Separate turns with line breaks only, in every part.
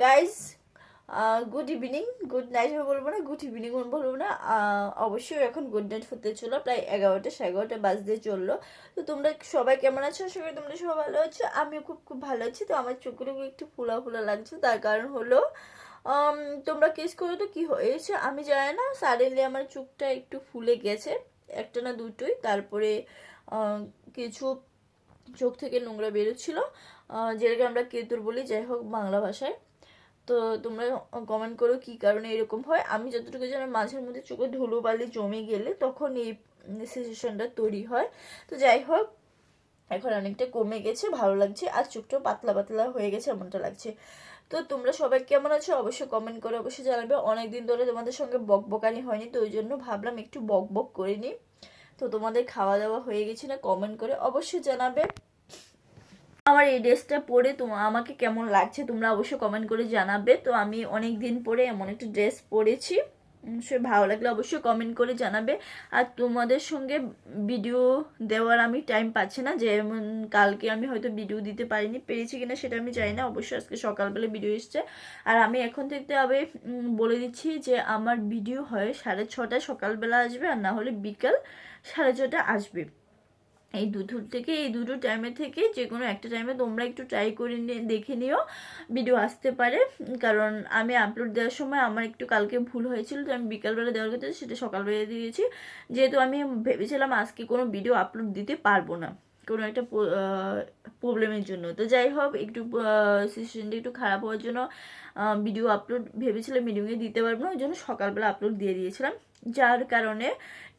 Guys, good evening, good night বলবো না, good evening বলবো না, অবশ্যই এখন গুড নাইট হতে চলো। প্রায় 11টা 11:30 বাজতে চললো। তো তোমরা সবাই কেমন আছো? আশা করি তোমরা সবাই ভালো আছো। আমিও খুব খুব ভালো আছি। তো আমার চোখগুলো একটু ফোলা ফোলা লাগছে, তার কারণ হলো তোমরা কেস করো তো কি হয়েছে আমি জানি না, সাডেনলি আমার চোখটা একটু ফুলে গেছে, একটা না দুটোই। তারপরে কিছু চোখ থেকে নোংরা বেরোচ্ছিল, যেটাকে আমরা কেতুর বলি, যাই হোক বাংলা ভাষায়। তো তোমরা কমেন্ট করো কি কারণে এরকম হয়। আমি যতটুকু জানি মাঝের মধ্যে চোখে ধুলোবালি জমে গেলে তখন এই সিচুয়েশনটা তৈরি হয়। তো যাই হোক, এখন অনেকটা কমে গেছে, ভালো লাগছে, আর চোখটাও পাতলা পাতলা হয়ে গেছে এমনটা লাগছে। তো তোমরা সবাই কেমন আছো অবশ্যই কমেন্ট করে অবশ্যই জানাবে। অনেকদিন ধরে তোমাদের সঙ্গে বকবকানি হয়নি, তো ওই জন্য ভাবলাম একটু বক বক করে নিই। তো তোমাদের খাওয়া দাওয়া হয়ে গেছে না কমেন্ট করে অবশ্যই জানাবে। আমার এই ড্রেসটা পরে আমাকে কেমন লাগছে তোমরা অবশ্যই কমেন্ট করে জানাবে। তো আমি অনেক দিন পরে এমন একটা ড্রেস পরেছি, সে ভালো লাগলে অবশ্যই কমেন্ট করে জানাবে। আর তোমাদের সঙ্গে ভিডিও দেওয়ার আমি টাইম পাচ্ছি না, যেমন কালকে আমি হয়তো ভিডিও দিতে পারিনি, পেরেছি কিনা সেটা আমি জানি না। অবশ্যই আজকে সকালবেলা ভিডিও এসছে। আর আমি এখন থেকে আবার বলে দিচ্ছি যে আমার ভিডিও হয় 6:30 সকালবেলা আসবে, আর না হলে বিকাল 6:30 আসবে। এই দুটো টাইমে থেকে যে কোনো একটা টাইমে তোমরা একটু ট্রাই করে দেখে নিও, ভিডিও আসতে পারে। কারণ আমি আপলোড দেওয়ার সময় আমার একটু কালকে ভুল হয়েছিল, তো আমি বিকালবেলা দেওয়ার কথা সেটা সকালবেলা দিয়েছি। যেহেতু আমি ভেবেছিলাম আজকে কোনো ভিডিও আপলোড দিতে পারবো না কোনো একটা প্রবলেমের জন্য। তো যাই হোক, একটু সিচুয়েশনটা একটু খারাপ হওয়ার জন্য ভিডিও আপলোড ভেবেছিলাম ভিডিওকে দিতে পারবো না, ওই জন্য সকালবেলা আপলোড দিয়ে দিয়েছিলাম। যার কারণে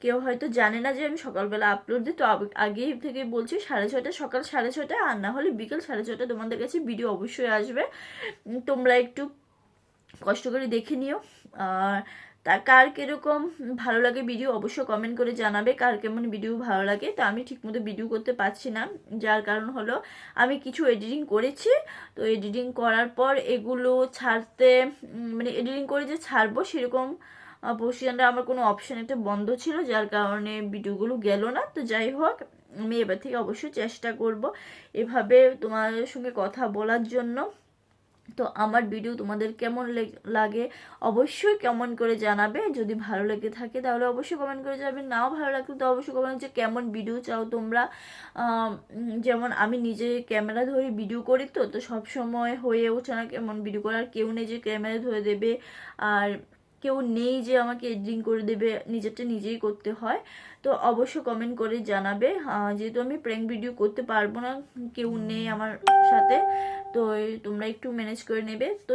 কেউ হয়তো জানে না যে আমি সকালবেলা আপলোড দিই। তো আগেই থেকে বলছি 6:30, সকাল 6:30, আর না হলে বিকেল 6:30 তোমাদের কাছে ভিডিও অবশ্যই আসবে। তোমরা একটু কষ্ট করে দেখে নিও। আর তা কার কীরকম ভালো লাগে ভিডিও অবশ্যই কমেন্ট করে জানাবে, কার কেমন ভিডিও ভালো লাগে। তো আমি ঠিকমতো ভিডিও করতে পারছি না, যার কারণ হলো আমি কিছু এডিটিং করেছি। তো এডিটিং করার পর এগুলো ছাড়তে মানে এডিটিং করে যে ছাড়বো সেরকম পজিশনটা আমার কোনো অপশান একটা বন্ধ ছিল, যার কারণে ভিডিওগুলো গেল না। তো যাই হোক, আমি এবার থেকে অবশ্যই চেষ্টা করব এভাবে তোমাদের সঙ্গে কথা বলার জন্য। তো আমার ভিডিও তোমাদের কেমন লাগে অবশ্যই কমেন্ট করে জানাবে। যদি ভালো লেগে থাকে তাহলে অবশ্যই কমেন্ট করে যাবে, নাও ভালো লাগলে তো অবশ্যই কমেন্ট যে কেমন ভিডিও চাও তোমরা। যেমন আমি নিজে ক্যামেরা ধরে ভিডিও করি, তো তো সবসময় হয়ে ওঠে না কেমন ভিডিও করার, কেউ নেই যে ক্যামেরা ধরে দেবে, আর কেউ নেই যে আমাকে এডিটিং করে দেবে, নিজেরটা নিজেই করতে হয়। তো অবশ্যই কমেন্ট করে জানাবে। যেহেতু আমি প্র্যাঙ্ক ভিডিও করতে পারবো না, কেউ নেই আমার সাথে, তো তোমরা একটু ম্যানেজ করে নেবে। তো